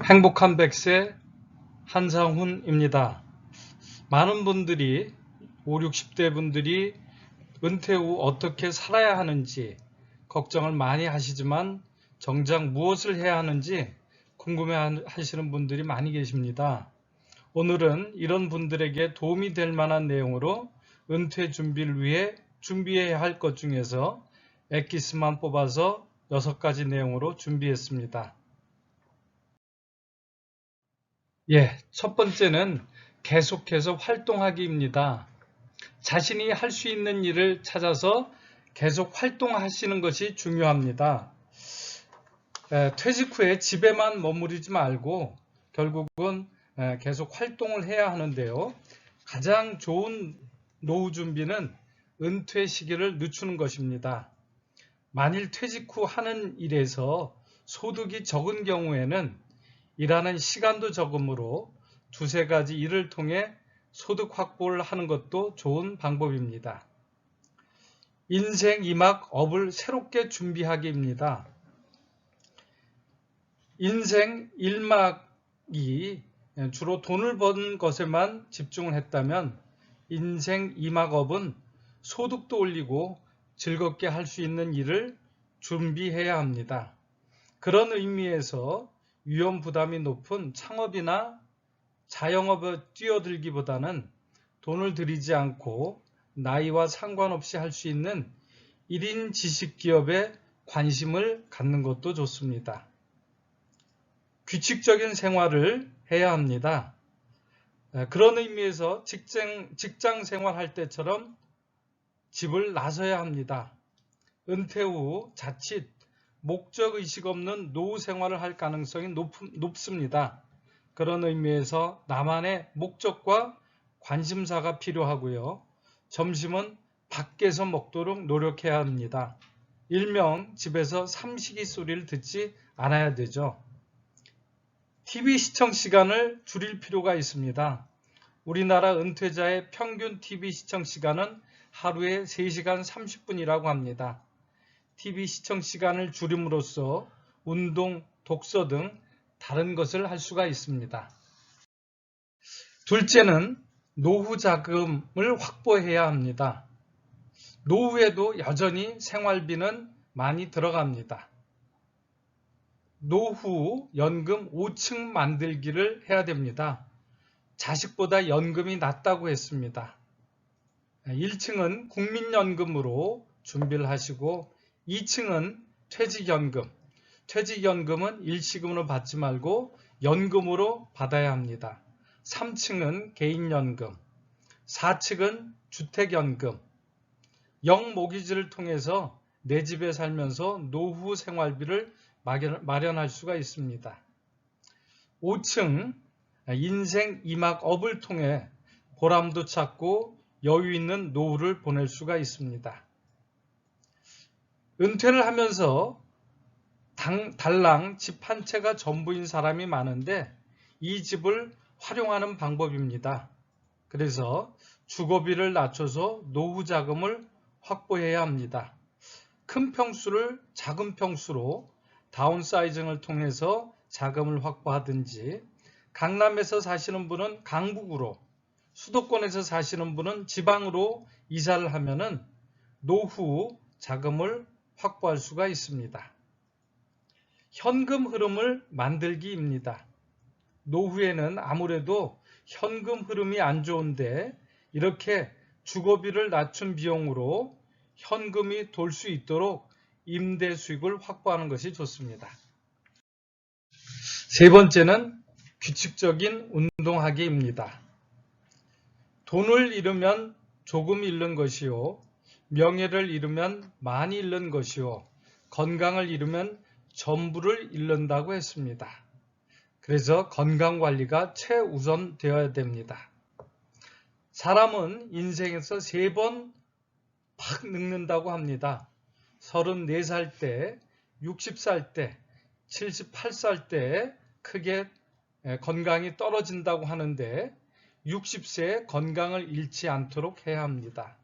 행복한 100세 한상훈입니다. 많은 분들이 5, 60대 분들이 은퇴 후 어떻게 살아야 하는지 걱정을 많이 하시지만 정작 무엇을 해야 하는지 궁금해 하시는 분들이 많이 계십니다. 오늘은 이런 분들에게 도움이 될 만한 내용으로 은퇴 준비를 위해 준비해야 할 것 중에서 엑기스만 뽑아서 6가지 내용으로 준비했습니다. 첫 번째는 계속해서 활동하기입니다. 자신이 할 수 있는 일을 찾아서 계속 활동하시는 것이 중요합니다. 퇴직 후에 집에만 머무르지 말고 결국은 계속 활동을 해야 하는데요. 가장 좋은 노후 준비는 은퇴 시기를 늦추는 것입니다. 만일 퇴직 후 하는 일에서 소득이 적은 경우에는 일하는 시간도 적으므로 두세 가지 일을 통해 소득 확보를 하는 것도 좋은 방법입니다. 인생 2막 업을 새롭게 준비하기입니다. 인생 1막이 주로 돈을 버는 것에만 집중을 했다면 인생 2막 업은 소득도 올리고 즐겁게 할 수 있는 일을 준비해야 합니다. 그런 의미에서 위험 부담이 높은 창업이나 자영업에 뛰어들기보다는 돈을 들이지 않고 나이와 상관없이 할 수 있는 1인 지식기업에 관심을 갖는 것도 좋습니다. 규칙적인 생활을 해야 합니다. 그런 의미에서 직장 생활할 때처럼 집을 나서야 합니다. 은퇴 후 자칫 목적의식 없는 노후 생활을 할 가능성이 높습니다. 그런 의미에서 나만의 목적과 관심사가 필요하고요. 점심은 밖에서 먹도록 노력해야 합니다. 일명 집에서 삼식이 소리를 듣지 않아야 되죠. TV 시청 시간을 줄일 필요가 있습니다. 우리나라 은퇴자의 평균 TV 시청 시간은 하루에 3시간 30분이라고 합니다. TV 시청 시간을 줄임으로써 운동, 독서 등 다른 것을 할 수가 있습니다. 둘째는 노후 자금을 확보해야 합니다. 노후에도 여전히 생활비는 많이 들어갑니다. 노후 연금 5층 만들기를 해야 됩니다. 자식보다 연금이 낮다고 했습니다. 1층은 국민연금으로 준비를 하시고 2층은 퇴직연금. 퇴직연금은 일시금으로 받지 말고 연금으로 받아야 합니다. 3층은 개인연금, 4층은 주택연금. 영모기지를 통해서 내 집에 살면서 노후 생활비를 마련할 수가 있습니다. 5층 인생 2막 업을 통해 보람도 찾고 여유 있는 노후를 보낼 수가 있습니다. 은퇴를 하면서 달랑 집 한 채가 전부인 사람이 많은데 이 집을 활용하는 방법입니다. 그래서 주거비를 낮춰서 노후 자금을 확보해야 합니다. 큰 평수를 작은 평수로 다운사이징을 통해서 자금을 확보하든지 강남에서 사시는 분은 강북으로 수도권에서 사시는 분은 지방으로 이사를 하면은 노후 자금을 확보할 수가 있습니다. 현금 흐름을 만들기입니다. 노후에는 아무래도 현금 흐름이 안 좋은데 이렇게 주거비를 낮춘 비용으로 현금이 돌 수 있도록 임대 수익을 확보하는 것이 좋습니다. 세 번째는 규칙적인 운동하기입니다. 돈을 잃으면 조금 잃는 것이요, 명예를 잃으면 많이 잃는 것이요, 건강을 잃으면 전부를 잃는다고 했습니다. 그래서 건강관리가 최우선 되어야 됩니다. 사람은 인생에서 3번 팍 늙는다고 합니다. 34살 때, 60살 때, 78살 때 크게 건강이 떨어진다고 하는데 60세에 건강을 잃지 않도록 해야 합니다.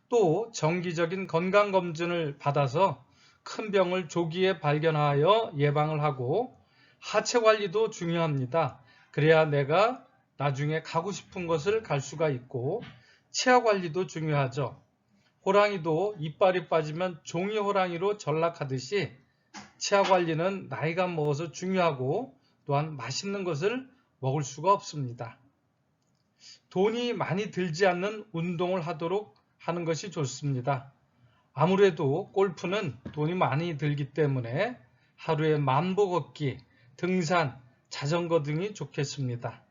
또 정기적인 건강검진을 받아서 큰 병을 조기에 발견하여 예방을 하고 하체 관리도 중요합니다. 그래야 내가 나중에 가고 싶은 곳을 갈 수가 있고, 치아 관리도 중요하죠. 호랑이도 이빨이 빠지면 종이 호랑이로 전락하듯이 치아 관리는 나이가 먹어서 중요하고 또한 맛있는 것을 먹을 수가 없습니다. 돈이 많이 들지 않는 운동을 하도록 하는 것이 좋습니다. 아무래도 골프는 돈이 많이 들기 때문에 하루에 만보 걷기, 등산, 자전거 등이 좋겠습니다.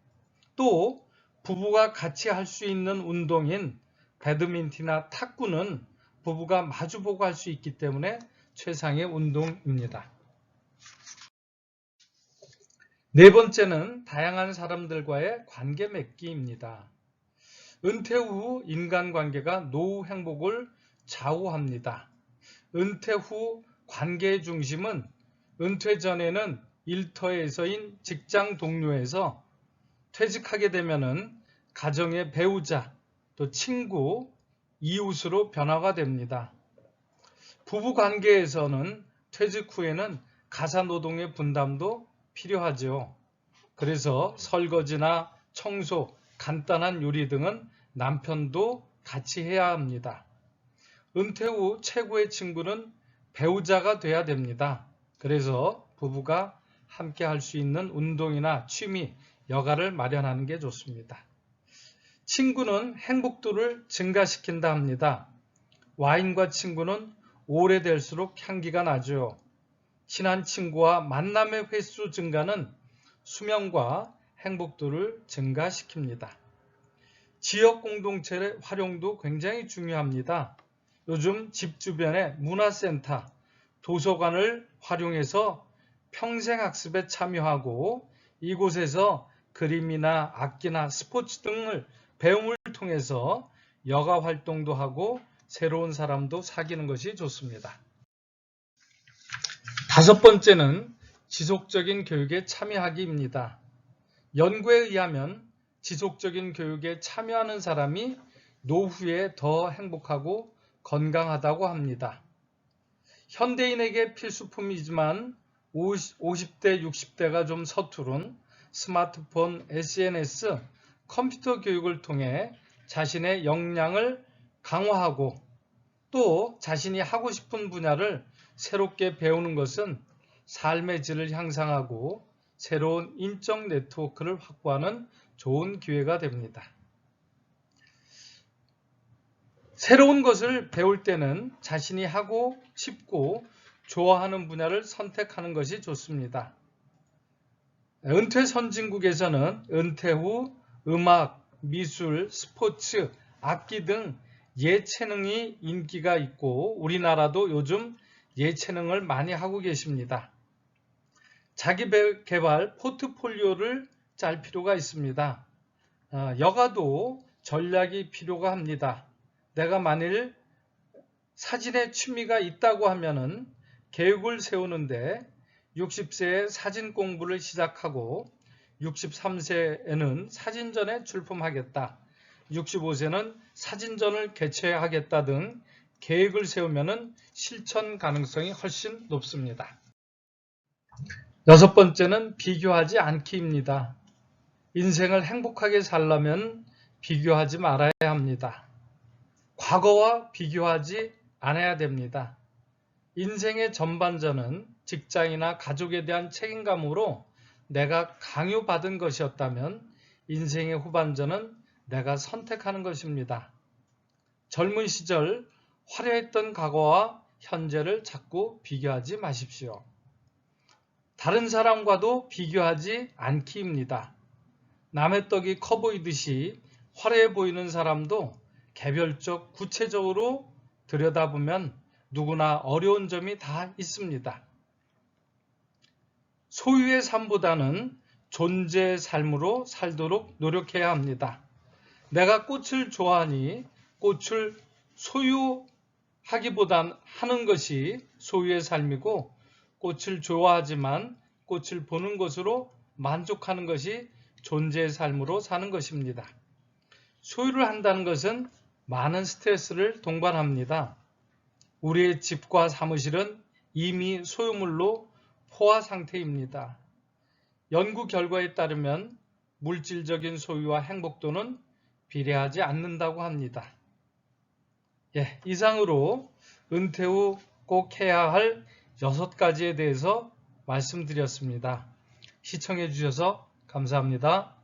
또 부부가 같이 할 수 있는 운동인 배드민턴이나 탁구는 부부가 마주보고 할 수 있기 때문에 최상의 운동입니다. 네 번째는 다양한 사람들과의 관계 맺기입니다. 은퇴 후 인간관계가 노후 행복을 좌우합니다. 은퇴 후 관계의 중심은 은퇴 전에는 일터에서인 직장 동료에서 퇴직하게 되면은 가정의 배우자, 또 친구, 이웃으로 변화가 됩니다. 부부 관계에서는 퇴직 후에는 가사노동의 분담도 필요하죠. 그래서 설거지나 청소, 간단한 요리 등은 남편도 같이 해야 합니다. 은퇴 후 최고의 친구는 배우자가 돼야 됩니다. 그래서 부부가 함께 할 수 있는 운동이나 취미, 여가를 마련하는 게 좋습니다. 친구는 행복도를 증가시킨다 합니다. 와인과 친구는 오래될수록 향기가 나죠. 친한 친구와 만남의 횟수 증가는 수명과 행복도를 증가시킵니다. 지역 공동체의 활용도 굉장히 중요합니다. 요즘 집 주변에 문화센터, 도서관을 활용해서 평생학습에 참여하고 이곳에서 그림이나 악기나 스포츠 등을 배움을 통해서 여가 활동도 하고 새로운 사람도 사귀는 것이 좋습니다. 다섯 번째는 지속적인 교육에 참여하기입니다. 연구에 의하면 지속적인 교육에 참여하는 사람이 노후에 더 행복하고 건강하다고 합니다. 현대인에게 필수품이지만 50대, 60대가 좀 서투른 스마트폰, SNS, 컴퓨터 교육을 통해 자신의 역량을 강화하고 또 자신이 하고 싶은 분야를 새롭게 배우는 것은 삶의 질을 향상하고 새로운 인적 네트워크를 확보하는 좋은 기회가 됩니다. 새로운 것을 배울 때는 자신이 하고 싶고 좋아하는 분야를 선택하는 것이 좋습니다. 은퇴 선진국에서는 은퇴 후 음악, 미술, 스포츠, 악기 등 예체능이 인기가 있고 우리나라도 요즘 예체능을 많이 하고 계십니다. 자기개발 포트폴리오를 짤 필요가 있습니다. 여가도 전략이 필요가 합니다. 내가 만일 사진에 취미가 있다고 하면은 계획을 세우는데 60세에 사진 공부를 시작하고 63세에는 사진전에 출품하겠다. 65세는 사진전을 개최하겠다 등 계획을 세우면 실천 가능성이 훨씬 높습니다. 여섯 번째는 비교하지 않기입니다. 인생을 행복하게 살려면 비교하지 말아야 합니다. 과거와 비교하지 않아야 됩니다. 인생의 전반전은 직장이나 가족에 대한 책임감으로 내가 강요받은 것이었다면 인생의 후반전은 내가 선택하는 것입니다. 젊은 시절 화려했던 과거와 현재를 자꾸 비교하지 마십시오. 다른 사람과도 비교하지 않기입니다. 남의 떡이 커 보이듯이 화려해 보이는 사람도 개별적 구체적으로 들여다보면 누구나 어려운 점이 다 있습니다. 소유의 삶보다는 존재의 삶으로 살도록 노력해야 합니다. 내가 꽃을 좋아하니 꽃을 소유하기보단 하는 것이 소유의 삶이고 꽃을 좋아하지만 꽃을 보는 것으로 만족하는 것이 존재의 삶으로 사는 것입니다. 소유를 한다는 것은 많은 스트레스를 동반합니다. 우리의 집과 사무실은 이미 소유물로 포화 상태입니다. 연구 결과에 따르면 물질적인 소유와 행복도는 비례하지 않는다고 합니다. 예, 이상으로 은퇴 후 꼭 해야 할 6가지에 대해서 말씀드렸습니다. 시청해 주셔서 감사합니다.